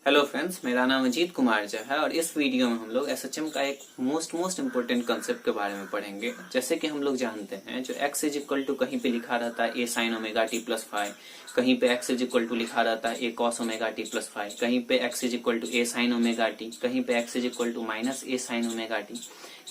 Hello friends, मेरा नाम अजीत कुमार झा है और इस वीडियो में हम लोग एसएचएम का एक मोस्ट इम्पोर्टेंट कंसेप्ट के बारे में पढ़ेंगे। जैसे कि हम लोग जानते हैं जो x इज इक्वल टू कहीं पे लिखा रहता है a sin omega t plus 5, कहीं पे x इज इक्वल टू लिखा रहता है a cos omega t plus 5, कहीं पे x is equal to a sin omega t, कहीं पे x is equal to minus a sin omega t,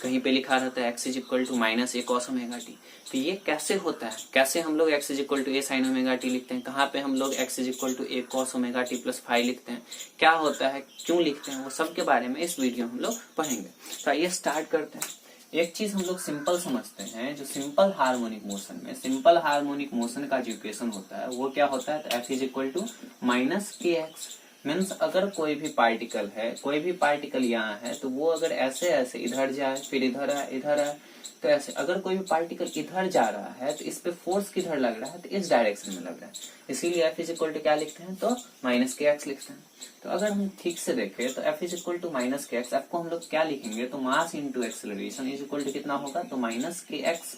कहीं पे लिखा रहता है x is equal to minus a cos omega t। तो ये कैसे होता है, कैसे हम लोग x is equal to a sin omega t लिखते हैं, कहाँ पे हम लोग x is equal to a cos omega t plus 5 लिखते हैं, क्या होता है, क्यों लिखते हैं, वो सब के बारे में इस वीडियो में हम लोग पढ़ेंगे। तो आइए स्टार्ट करते हैं। एक चीज हम लोग सिंपल समझते हैं, जो सिंपल हार्मोनिक मोशन में सिंपल हार्मोनिक मोशन का जो इक्वेशन होता है वो क्या होता है, तो f is equal to minus k x. Means अगर कोई भी पार्टिकल है, कोई भी पार्टिकल यहाँ है, तो वो अगर ऐसे ऐसे इधर जाए, फिर इधर है, तो ऐसे अगर कोई भी पार्टिकल इधर जा रहा है तो इस पे फोर्स किधर लग रहा है, तो इस डायरेक्शन में लग रहा है। इसीलिए f इज इक्वल टू क्या लिखते हैं, तो माइनस के एक्स लिखते हैं। तो अगर हम ठीक से देखें तो f is equal to minus k x, आपको हम लोग क्या लिखेंगे, तो mass into acceleration is equal to कितना होगा, तो माइनस के एक्स।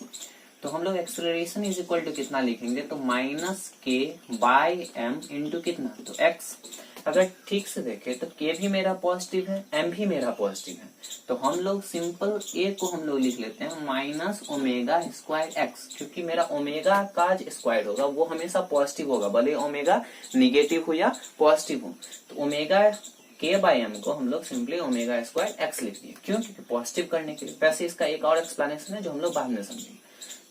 तो हम लोग एक्सेलरेशन इज इक्वल टू कितना लिखेंगे, तो माइनस के बाय एम इंटू कितना, तो एक्स। अगर ठीक से देखें तो k भी मेरा पॉजिटिव है, m भी मेरा पॉजिटिव है, तो हम लोग सिंपल a को हम लोग लिख लेते हैं माइनस ओमेगा स्क्वायर एक्स, क्योंकि मेरा ओमेगा का स्क्वायर होगा वो हमेशा पॉजिटिव होगा, भले ओमेगा निगेटिव हो या पॉजिटिव हो। तो ओमेगा k बाय एम को हम लोग सिंपली ओमेगा स्क्वायर एक्स लिख दिए, क्यों, क्योंकि पॉजिटिव करने के लिए। वैसे इसका एक और एक्सप्लेनेशन है जो हम लोग बाद में समझेंगे।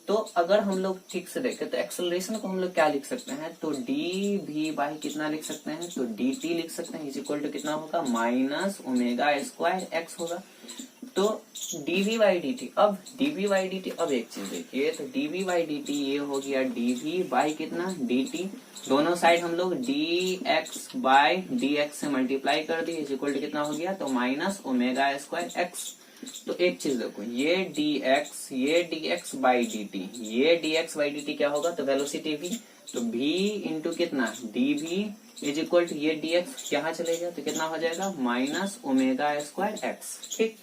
तो अगर हम लोग ठीक से देखें तो एक्सेलरेशन को हम लोग क्या लिख सकते हैं, तो डी वी बाई कितना लिख सकते हैं, तो डी टी लिख सकते हैं, इज इक्वल टू कितना होगा, माइनस ओमेगा स्क्वायर एक्स होगा। तो d v by d t, अब d v by d t, अब एक चीज देखिए, तो d v by d t ये हो गया डी वी बाई कितना, डी टी। दोनों साइड हम लोग d x by d x से मल्टीप्लाई कर दिए, इज इक्वल टू कितना हो गया, तो माइनस ओमेगा स्क्वायर एक्स। तो एक चीज देखो, ये dx बाई डी टी, ये dx बाई डी टी क्या होगा, तो वेलोसिटी v, तो v इंटू कितना dv इज इक्वल टू ये dx यहाँ चलेगा तो कितना हो जाएगा, माइनस ओमेगा स्क्वायर एक्स। ठीक,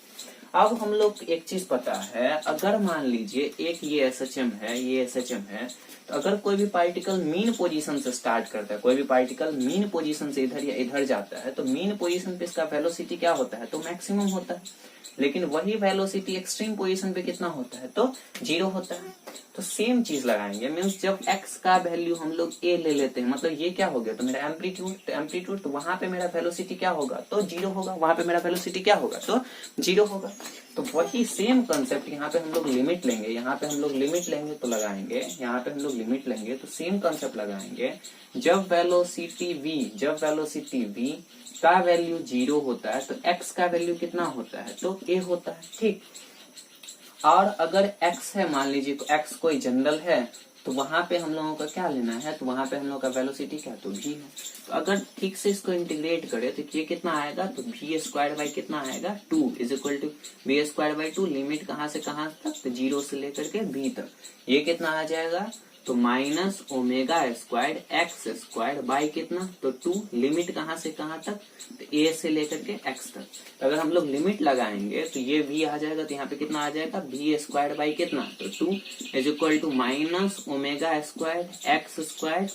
अब हम लोग एक चीज पता है, अगर मान लीजिए एक ये एसएचएम है, ये एसएचएम है, तो अगर कोई भी पार्टिकल मीन पोजीशन से स्टार्ट करता है, कोई भी पार्टिकल मीन पोजीशन से इधर या इधर जाता है, तो मीन पोजीशन पे इसका वेलोसिटी क्या होता है, तो मैक्सिमम होता है। लेकिन वही वेलोसिटी एक्सट्रीम पोजीशन पे कितना होता है, तो 0 होता है। तो सेम चीज लगाएंगे, मीन्स जब x का वैल्यू हम लोग a ले लेते हैं, मतलब ये क्या हो गया, तो मेरा एम्पलीट्यूड, तो एम्पलीट्यूड, तो वहां पे मेरा वेलोसिटी क्या होगा, तो 0 होगा, वहां पे मेरा वेलोसिटी क्या होगा, तो 0 होगा। तो वही सेम कंसेप्ट यहाँ पे हम लोग लिमिट लेंगे, यहाँ पे हम लोग लिमिट लेंगे तो लगाएंगे, यहाँ पे हम लोग लिमिट लेंगे तो सेम कंसेप्ट लगाएंगे। जब वेलोसिटी v का वैल्यू 0 होता है तो x का वैल्यू कितना होता है, तो a होता है। ठीक, और अगर x है, मान लीजिए तो x कोई जनरल है, तो वहां पे हम लोगों का क्या लेना है, तो वहां पे हम लोग का वेलोसिटी क्या, तो v है। तो अगर ठीक से इसको इंटीग्रेट करें तो ये कितना आएगा, तो v स्क्वायर बाई कितना आएगा, 2 is equal to v square by 2। Limit कहाँ से कहाँ तक, तो 0 से लेकर के v तक, ये कितना आ जाएगा, तो minus omega square x square by कितना, तो 2। लिमिट कहाँ से कहाँ तक, तो a से लेकर के x तक। तो अगर हम लोग लिमिट लगाएंगे तो ये v आ जाएगा, तो यहाँ पे कितना आ जाएगा, v स्क्वायर बाई कितना, तो 2 is equal to minus omega square x square,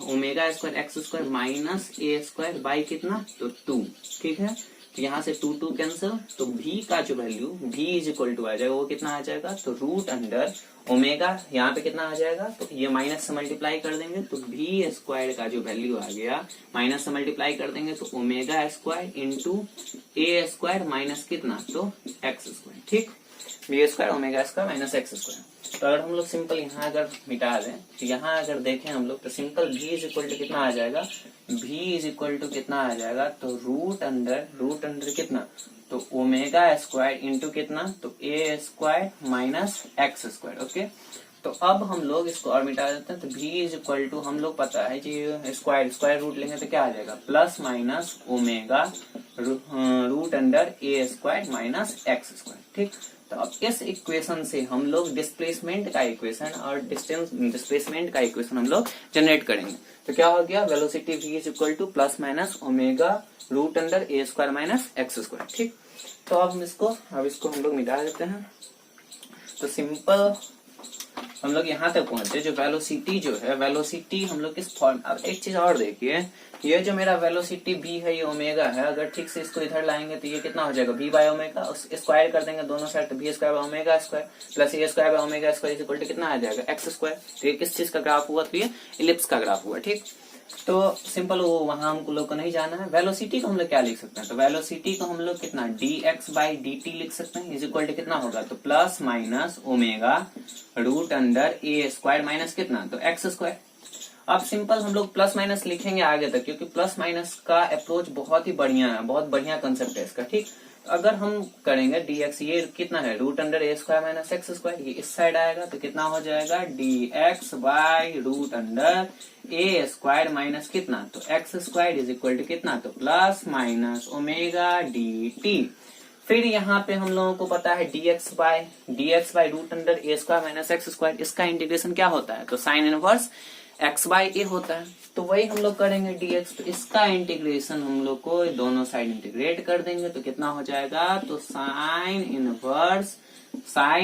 omega square x square minus a square by कितना, तो 2। ठीक है, तो यहाँ से 2 2 कैंसिल, तो v का जो value v is equal to आ जाएगा, वो कितना आ जाएगा, तो रूट अंडर ओमेगा, यहाँ पे कितना आ जाएगा, तो ये माइनस से मल्टीप्लाई कर देंगे तो v स्क्वायर का जो वैल्यू आ गया, माइनस से मल्टीप्लाई कर देंगे तो omega square into a square minus कितना, तो x स्क्वायर। ठीक, v square omega square minus x square. तो अगर हम लोग सिंपल यहाँ अगर मिटा दें तो यहाँ अगर देखें हम लोग, तो simple v is equal to कितना आ जाएगा, v इज इक्वल टू कितना आ जाएगा, तो रूट अंडर कितना, तो ओमेगा स्क्वायर इंटू कितना, तो a square minus x square. Okay, तो अब हम लोग इसको और मिटा देते हैं, तो v इज इक्वल टू हम लोग पता है कि स्क्वायर रूट लेंगे तो क्या आ जाएगा, plus minus omega root under a square minus x square. ठीक, तो अब इस इक्वेशन से हम लोग डिस्प्लेसमेंट का इक्वेशन और डिस्टेंस डिस्प्लेसमेंट का इक्वेशन हम लोग जनरेट करेंगे। तो क्या हो गया, velocity v is equal to plus minus omega root under a square minus x square. ठीक, तो अब इसको हम लोग मिटा देते हैं। तो हम लोग यहाँ तक पहुंचे, जो वेलोसिटी जो है, वेलोसिटी हम लोग किस फॉर्म, अब एक चीज और देखिए, ये जो मेरा वेलोसिटी v है, ये ओमेगा है, अगर ठीक से इसको इधर लाएंगे तो ये कितना हो जाएगा, v बाय ओमेगा, स्क्वायर कर देंगे दोनों साइड, तो v square by omega square plus a square by omega square equal to कितना आ जाएगा, एक्स स्क्वायर। तो ये किस चीज का ग्राफ हुआ, तो ये इलिप्स का ग्राफ हुआ, ठीक। तो सिंपल वो वहां हमको लोग को नहीं जाना है। वेलोसिटी को हम लोग क्या लिख सकते हैं, तो वेलोसिटी को हम लोग कितना dx बाई dt लिख सकते हैं, इज इक्वल टू कितना होगा, तो plus minus omega root under a square minus कितना, तो एक्स स्क्वायर। अब सिंपल हम लोग प्लस माइनस लिखेंगे आगे तक, क्योंकि प्लस माइनस का अप्रोच बहुत ही बढ़िया है, बहुत बढ़िया कंसेप्ट है इसका, ठीक। तो अगर हम करेंगे dx, ये कितना है, root under a square minus x square, ये इस साइड आएगा तो कितना हो जाएगा, dx by root under a square minus कितना, तो x square is equal to कितना, तो प्लस माइनस ओमेगा dt। फिर यहाँ पे हम लोगों को पता है dx by root under a square minus x square, इसका इंटीग्रेशन क्या होता है, तो sine inverse x by a होता है। तो वही हम लोग करेंगे dx, तो इसका इंटीग्रेशन हम लोग को दोनों साइड इंटीग्रेट कर देंगे तो कितना हो जाएगा, तो साइन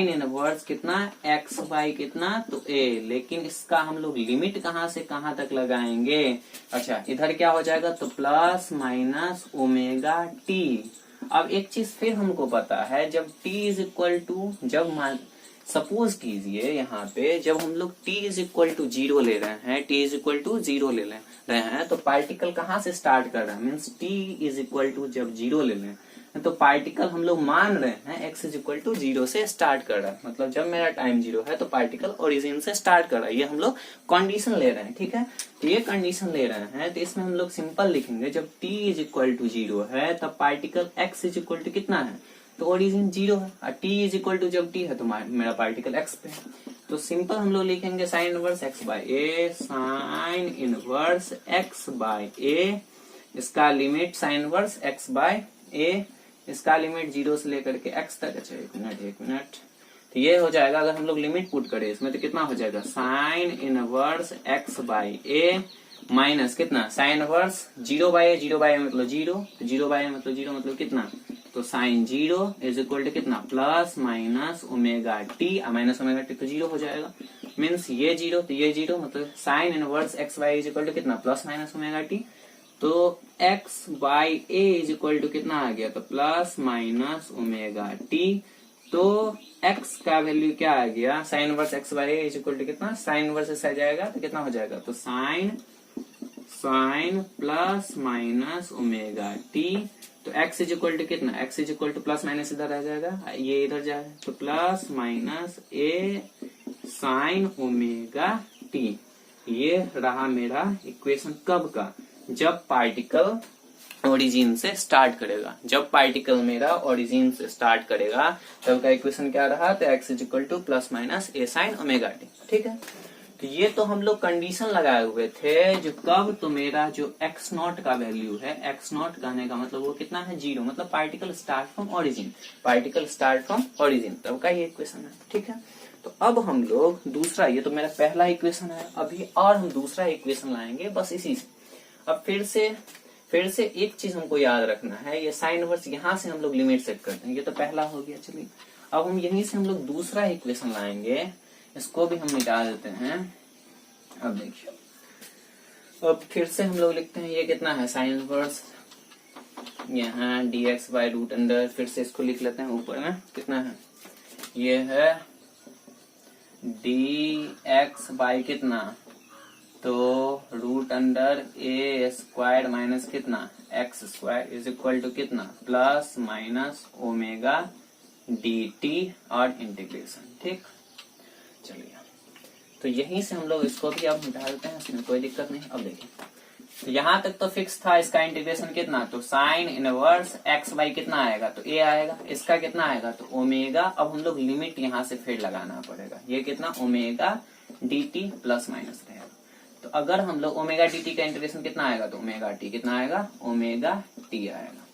इनवर्स कितना, x बाई कितना, तो a। लेकिन इसका हम लोग लिमिट कहाँ से कहाँ तक लगाएंगे, अच्छा इधर क्या हो जाएगा, तो प्लस माइनस ओमेगा t। अब एक चीज फिर हमको पता है, जब t इज इक्वल टू, जब सपोज कीजिए यहाँ पे जब हम लोग t इज इक्वल टू 0 ले रहे हैं, t इज इक्वल टू 0 ले रहे हैं, तो पार्टिकल कहाँ से स्टार्ट कर रहा है, means t is equal to जब 0 ले रहे हैं तो पार्टिकल हम लोग मान रहे हैं x इज इक्वल टू 0 से स्टार्ट कर रहा है, मतलब जब मेरा टाइम 0 है तो पार्टिकल ओरिजिन से स्टार्ट कर रहा है, ये हम लोग कंडीशन ले रहे हैं, ठीक है। तो ये कंडीशन ले रहे हैं, तो इसमें हम लोग सिंपल लिखेंगे, जब t इज इक्वल टू 0 है तब particle x is equal to कितना है, तो ओरिजिन 0 है, और t इज इक्वल टू जब t है तो मेरा पार्टिकल x पे है। तो सिंपल हम लोग लिखेंगे sine inverse x by a, sine inverse x by a, इसका limit sine inverse x by a, इसका लिमिट 0 से लेकर के x तक। अच्छा एक मिनट, तो ये हो जाएगा, अगर हम लोग लिमिट पुट करें इसमें तो कितना हो जाएगा, sign inverse x by A minus कितना, साइन इनवर्स 0 बाय ए, 0 बाय ए मतलब 0, तो 0 बाय ए मतलब 0 मतलब कितना, तो साइन 0 इज इक्वल टू कितना, plus minus omega t, minus omega t तो 0 हो जाएगा, मीन्स ये 0 तो ये 0, मतलब sine inverse x by is equal to कितना, प्लस माइनस ओमेगा टी। तो x by a is equal to कितना आ गया, तो प्लस माइनस ओमेगा टी। तो x का वैल्यू क्या आ गया, sine inverse x by a is equal to कितना, साइन इनवर्स ऐसा जाएगा तो कितना हो जाएगा, तो sine plus minus omega t. तो x इज इक्वल टू कितना, x is equal to plus minus इधर आ जाएगा, ये इधर जाएगा, तो प्लस माइनस ए साइन ओमेगा टी। ये रहा मेरा इक्वेशन कब का, जब पार्टिकल ओरिजिन से स्टार्ट करेगा, जब पार्टिकल मेरा ओरिजिन से स्टार्ट करेगा तब का इक्वेशन क्या रहा, तो x is equal to plus minus A sign omega t, ठीक है। तो ये तो हम लोग कंडीशन लगाए हुए थे, जो कब, तो मेरा जो x नॉट का वैल्यू है, x नॉट कहने का मतलब वो कितना है, 0, मतलब particle start from origin, particle start from origin, तब का ये इक्वेशन है, ठीक है। तो अब हम लोग दूसरा, ये तो मेरा पहला इक्वेशन है, अभी और हम दूसरा इक्वेशन लाएंगे बस इसी से। अब फिर से एक चीज हमको याद रखना है, ये साइन इनवर्स यहाँ से हम लोग लिमिट सेट करते हैं, ये तो पहला हो गया। चलिए अब हम यहीं से हम लोग दूसरा इक्वेशन लाएंगे, इसको भी हम मिटा देते हैं। अब देखिए, अब फिर से हम लोग लिखते हैं, ये कितना है, साइन इनवर्स यहाँ dx बाय रूट अंडर, फिर से इसको लिख लेते हैं, ऊपर में कितना है, ये है dx बाय कितना, तो root under a square minus कितना, x square is equal to कितना, प्लस माइनस ओमेगा dt और इंटीग्रेशन, ठीक। चलिए तो यहीं से हम लोग इसको भी अब मिटा देते हैं, इसमें कोई दिक्कत नहीं। अब देखिए, तो यहाँ तक तो फिक्स था, इसका इंटीग्रेशन कितना, तो साइन इनवर्स x बाई कितना आएगा, तो a आएगा, इसका कितना आएगा, तो ओमेगा। अब हम लोग लिमिट यहाँ से फिर लगाना पड़ेगा, ये कितना, ओमेगा dt प्लस माइनस रहेगा। तो अगर हम लोग ओमेगा dt का इंटीग्रेशन कितना आएगा, तो ओमेगा t कितना आएगा, ओमेगा t आएगा।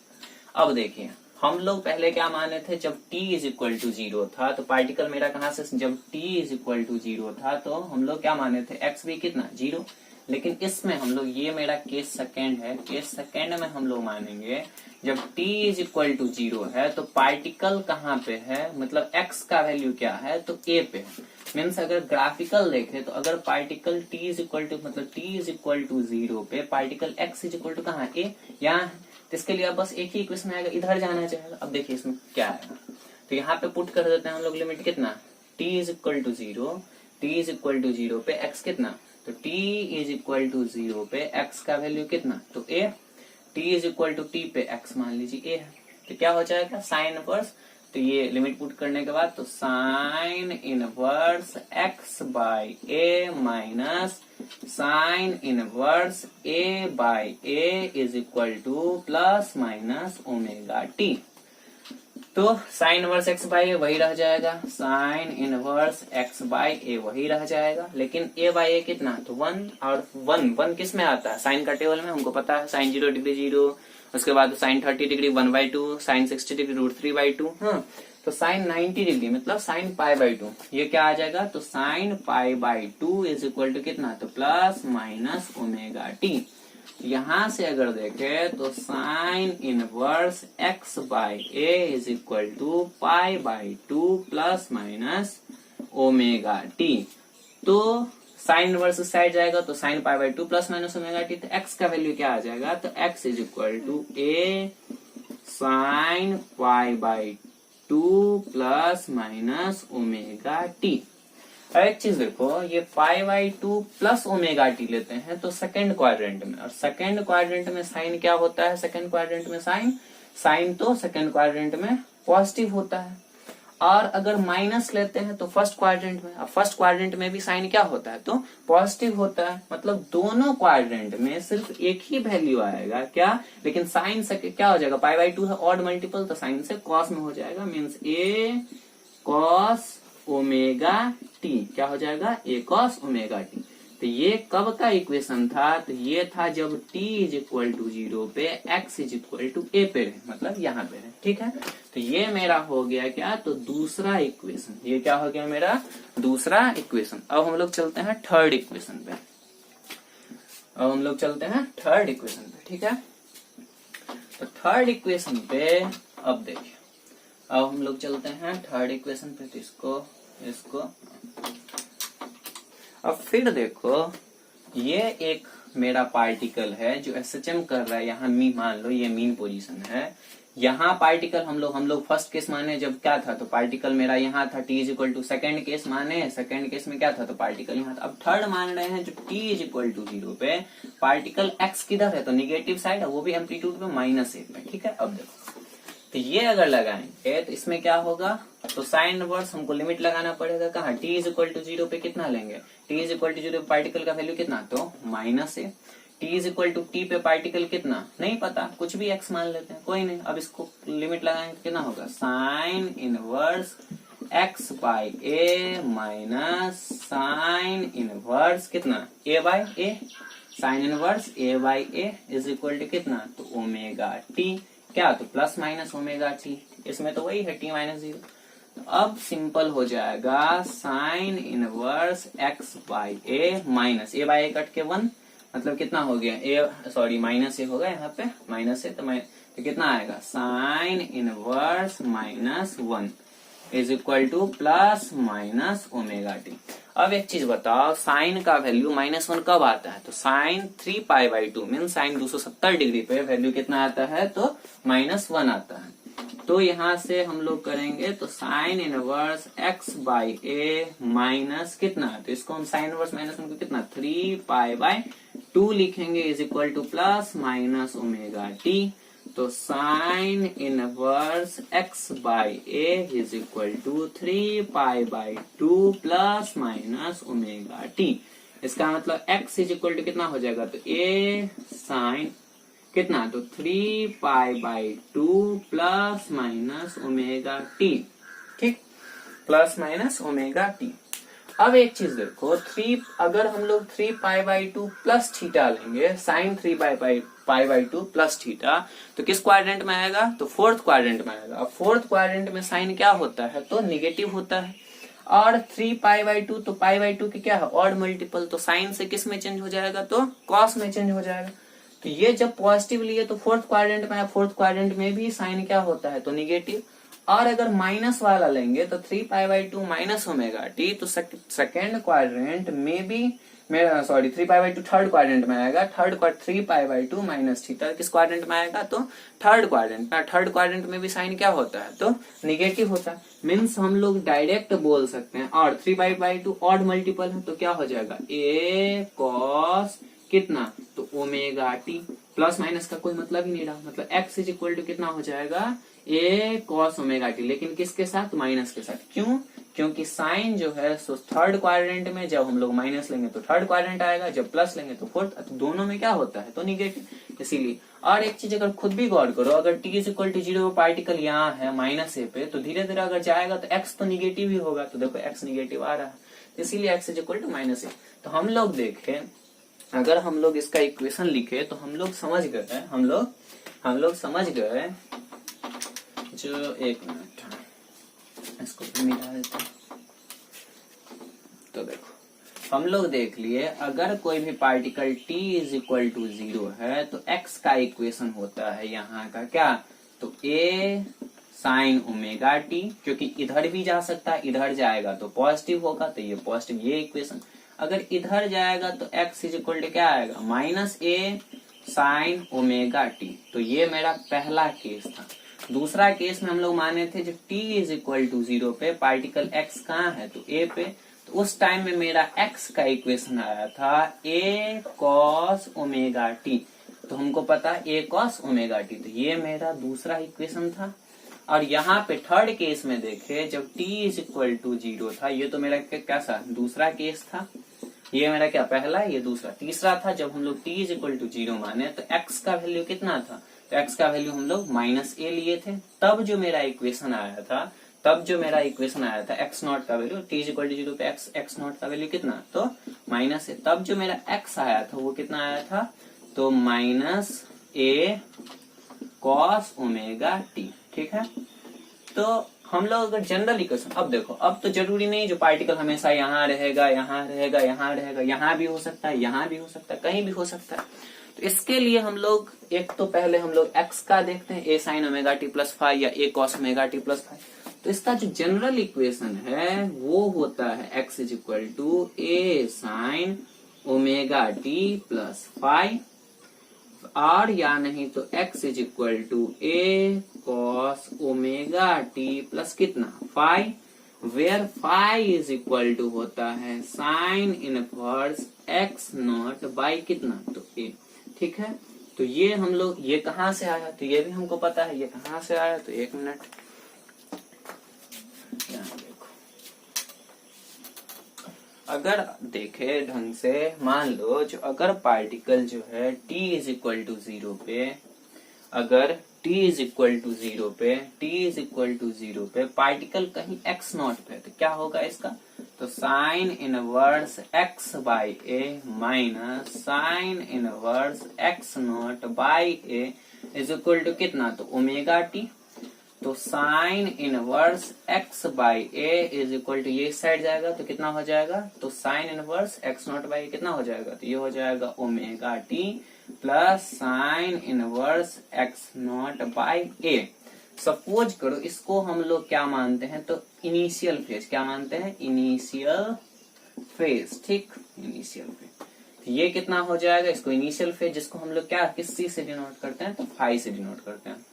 अब देखिए, हम लोग पहले क्या माने थे, जब t इज इक्वल टू 0 था तो पार्टिकल मेरा कहाँ से, जब t इज इक्वल टू 0 था तो हम लोग क्या माने थे, x भी कितना 0। लेकिन इसमें हम लोग, ये मेरा केस सेकेंड है, केस सेकेंड में हम लोग मानेंगे जब t इज इक्वल टू 0 है तो पार्टिकल कहाँ पे है, मतलब x का वैल्यू क्या है, तो a पे है। मीन्स अगर ग्राफिकल देखें तो अगर particle t is equal to मतलब t इज इक्वल टू 0 पे particle x is equal to कहाँ a यहाँ है, तो इसके लिए अब बस एक ही इक्वेशन आएगा, इधर जाना चाहेगा। अब देखिए इसमें क्या आएगा, तो यहाँ पे पुट कर देते हैं हम लोग लिमिट कितना, t is equal to 0, t is equal to 0 पे x कितना, तो t इज इक्वल टू 0 पे x का वैल्यू कितना, तो a, t is equal to t पे x मान लीजिए a है, तो क्या हो जाएगा साइन इनवर्स, तो ये लिमिट पुट करने के बाद तो sine inverse x by a minus sine inverse a by a is equal to plus minus omega t। तो sine inverse x by a वही रह जाएगा, sign inverse x by a वही रह जाएगा, लेकिन a बाई a कितना, तो 1, और 1 किस में आता है, साइन का टेबल में हमको पता है, साइन 0 डिग्री 0, उसके बाद साइन 30 डिग्री 1/2, साइन 60 डिग्री √3/2, हाँ, तो साइन 90 डिग्री मतलब साइन π/2, ये क्या आ जाएगा, तो साइन π/2 इज इक्वल टू कितना, तो प्लस माइनस ओमेगा टी। यहां से अगर देखें तो sine inverse x by a is equal to π/2 plus minus omega t. तो साइन इनवर्स साइड जाएगा तो sine π/2 plus minus omega t, तो x का वैल्यू क्या आ जाएगा, तो x is equal to a sine π/2 plus minus omega t. अब एक चीज देखो, ये π/2 प्लस ओमेगा टी लेते हैं तो सेकंड क्वाड्रेंट में, और सेकंड क्वाड्रेंट में साइन क्या होता है, सेकंड क्वाड्रेंट में साइन तो सेकंड क्वाड्रेंट में पॉजिटिव होता है, और अगर माइनस लेते हैं तो फर्स्ट क्वाड्रेंट में, अब फर्स्ट क्वाड्रेंट में भी साइन क्या होता है, तो पॉजिटिव होता है, मतलब दोनों क्वाड्रेंट में सिर्फ एक ही वैल्यू आएगा क्या, लेकिन साइन से क्या हो जाएगा, π/2 है ऑड मल्टीपल, तो साइन से कॉस में हो जाएगा, means a cos omega T, क्या हो जाएगा, a कॉस ओमेगा टी। तो ये कब का इक्वेशन था, तो ये था जब t इज इक्वल टू 0 पे x is equal to a पे रहे, मतलब यहाँ पे रहे, ठीक है। तो ये मेरा हो गया क्या, तो दूसरा इक्वेशन, ये क्या हो गया मेरा दूसरा इक्वेशन। अब हम लोग चलते हैं थर्ड इक्वेशन पे, ठीक है। तो थर्ड इक्वेशन पे अब देखिए, अब हम लोग चलते हैं थर्ड इक्वेशन पे, तो इसको अब फिर देखो, ये एक मेरा पार्टिकल है जो एसएचएम कर रहा है, यहाँ मान लो ये मीन पोजीशन है, यहाँ पार्टिकल हम लोग फर्स्ट केस माने जब क्या था, तो पार्टिकल मेरा यहाँ था, t is equal to second case माने, सेकेंड केस में क्या था, तो पार्टिकल यहाँ था। अब थर्ड मान रहे हैं जो t इज इक्वल टू 0 पे पार्टिकल x किधर है, तो निगेटिव साइड, वो भी एम्पलीट्यूड पे -1 पे, ठीक है। अब देखो, तो ये अगर लगाएंगे तो इसमें क्या होगा, तो साइन इनवर्स हमको लिमिट लगाना पड़ेगा कहाँ, t इज इक्वल टू 0 पे कितना लेंगे, t इज इक्वल टू 0 पे पार्टिकल का वैल्यू कितना, तो -a, t is equal to t पे पार्टिकल कितना नहीं पता, कुछ भी x मान लेते हैं, कोई नहीं। अब इसको लिमिट लगाएंगे तो कितना होगा, sine inverse x by a minus sine inverse कितना a by a, sine inverse a by a is equal to कितना, तो ओमेगा t, क्या, तो प्लस माइनस ओमेगा टी, इसमें तो वही है t -0। तो अब सिंपल हो जाएगा, sign inverse x by a minus a by a cut के 1, मतलब कितना हो गया, माइनस a होगा यहाँ पे, माइनस a, तो कितना आएगा, sine inverse -1 is equal to plus minus omega t. अब एक चीज बताओ, साइन का वैल्यू -1 कब आता है, तो साइन 3π/2 मीन साइन 270 डिग्री पे वैल्यू कितना आता है, तो -1 आता है। तो यहाँ से हम लोग करेंगे तो sine inverse x by a minus कितना, तो इसको हम साइन इनवर्स -1 को कितना 3π/2 लिखेंगे is equal to plus minus omega t. तो sine inverse x by a is equal to 3π/2 plus minus omega t. इसका मतलब x इज इक्वल टू कितना हो जाएगा, तो a साइन कितना, तो 3π/2 प्लस माइनस ओमेगा टी, ठीक, प्लस माइनस ओमेगा टी। अब एक चीज देखो, अगर हम लोग 3π/2 प्लस थीटा लेंगे, साइन 3π/2 प्लस थीटा, तो किस क्वाड्रेंट में आएगा, तो फोर्थ क्वाड्रेंट में आएगा। अब फोर्थ क्वाड्रेंट में साइन क्या होता है, तो निगेटिव होता है, और 3π/2 तो π/2 की क्या है, ऑड मल्टीपल, तो साइन से किस में चेंज हो जाएगा, तो कॉस में चेंज हो जाएगा। तो ये जब पॉजिटिव लिए तो फोर्थ क्वाड्रेंट में, फोर्थ क्वाड्रेंट में भी साइन क्या होता है, तो निगेटिव, और अगर माइनस वाला लेंगे तो 3π/2 माइनस ओमेगा टी, तो सेकेंड क्वाड्रेंट में भी मेरा 3π/2 थर्ड क्वाड्रेंट में आएगा, 3π/2 माइनस थीटा किस क्वाड्रेंट में आएगा, तो थर्ड क्वाड्रेंट। थर्ड क्वाड्रेंट में भी साइन क्या होता है, तो निगेटिव होता है। मीन्स हम लोग डायरेक्ट बोल सकते हैं, और 3π/2 ऑड मल्टीपल है तो क्या हो जाएगा, a cos कितना, तो ओमेगा टी। प्लस माइनस का कोई मतलब ही नहीं रहा, मतलब x इज इक्वल टू कितना हो जाएगा, a cos ओमेगा टी, लेकिन किसके साथ, माइनस के साथ। क्यों, क्योंकि साइन जो है सो थर्ड क्वाड्रेंट में जब हम लोग माइनस लेंगे तो थर्ड क्वाड्रेंट आएगा, जब प्लस लेंगे तो फोर्थ, तो दोनों में क्या होता है, तो निगेटिव, इसीलिए। और एक चीज अगर खुद भी गौर करो, अगर t is equal to 0 particle यहाँ है माइनस ए पे, तो धीरे धीरे अगर जाएगा तो x तो निगेटिव ही होगा, तो देखो x निगेटिव आ रहा है, तो इसीलिए x is equal to minus a. तो हम लोग देखें, अगर हम लोग इसका इक्वेशन लिखे तो हम लोग समझ गए, हम लोग समझ गए, जो एक मिनट इसको मिटा देते हैं। तो देखो हम लोग देख लिए, अगर कोई भी particle t is equal to 0 है तो x का इक्वेशन होता है यहाँ का क्या, तो a साइन ओमेगा टी, क्योंकि इधर भी जा सकता है, इधर जाएगा तो पॉजिटिव होगा, तो ये पॉजिटिव, ये इक्वेशन। अगर इधर जाएगा तो x इज इक्वल टू क्या आएगा, minus a sine omega t. तो ये मेरा पहला केस था। दूसरा केस में हम लोग माने थे जब t इज इक्वल टू 0 पे पार्टिकल x कहाँ है, तो a पे, तो उस टाइम में मेरा x का इक्वेशन आया था a cos ओमेगा टी। तो हमको पता a cos ओमेगा टी, तो ये मेरा दूसरा इक्वेशन था। और यहाँ पे थर्ड केस में देखे, जब t इज इक्वल टू 0 था, ये तो मेरा कैसा दूसरा केस था, ये मेरा क्या पहला, ये दूसरा। तीसरा था जब हम लोग t इज इक्वल टू 0 माने तो x का वैल्यू कितना था, तो x का वैल्यू हम लोग माइनस a लिए थे, तब जो मेरा इक्वेशन आया था, x नॉट का value, t is equal to 0 पे x नॉट का वैल्यू कितना, तो माइनस a। तब जो मेरा x आया था वो कितना आया था, तो minus a cos omega t, ठीक है। तो हम लोग अगर जनरल इक्वेशन, अब देखो, अब तो जरूरी नहीं जो पार्टिकल हमेशा यहाँ रहेगा, यहाँ रहेगा, यहाँ रहेगा, यहाँ भी हो सकता है, यहाँ भी हो सकता है, कहीं भी हो सकता है। तो इसके लिए हम लोग एक तो पहले हम लोग x का देखते हैं, a sine omega t plus five या a cos omega t plus five. तो इसका जो जनरल इक्वेशन है वो होता है x is equal to a sine omega t plus five, और या नहीं तो x is equal to a cos omega t plus कितना, five, where five is equal to होता है sine inverse x not by कितना, तो a, ठीक है। तो ये हम लोग, ये कहाँ से आया, तो ये भी हमको पता है ये कहाँ से आया, तो एक मिनट देखो, अगर देखे ढंग से, मान लो जो अगर पार्टिकल जो है t इज इक्वल टू 0 पे, अगर t इज इक्वल टू 0 पे पार्टिकल कहीं x नॉट पे, तो क्या होगा इसका, तो sine inverse x by a minus sine inverse x not by a is equal to कितना, तो ओमेगा टी। तो sine inverse x by a is equal to, ये साइड जाएगा तो कितना हो जाएगा, तो sine inverse x not by कितना हो जाएगा, तो ये हो जाएगा omega t plus sine inverse x not by a। Suppose करो इसको हम लोग क्या मानते हैं, तो इनिशियल फेज, क्या मानते हैं, इनिशियल फेज, ठीक, इनिशियल फेज। तो ये कितना हो जाएगा, इसको इनिशियल फेज, जिसको हम लोग क्या किस चीज से डिनोट करते हैं, तो फाई से डिनोट करते हैं।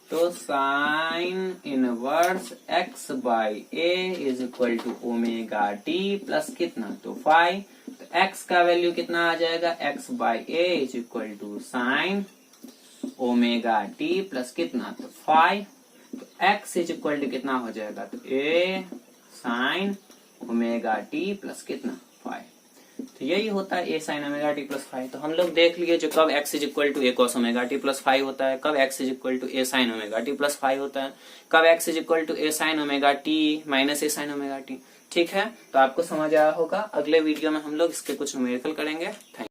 तो sine inverse x by a is equal to omega t plus कितना, तो फाइव। तो x का वैल्यू कितना आ जाएगा, x by a is equal to sine omega t plus कितना, तो फाइव। तो x इज इक्वल टू कितना हो जाएगा, तो a sine omega t plus कितना, फाइव। तो यही होता है a sine omega t plus five. तो हम लोग देख लिए जो कब x is equal to a cos omega t plus five होता है, कब x is equal to a sine omega t plus five होता है, कब x is equal to a sine omega t minus a sine omega t. ठीक है, तो आपको समझ आया होगा। अगले वीडियो में हम लोग इसके कुछ न्यूमेरिकल करेंगे। Thank you.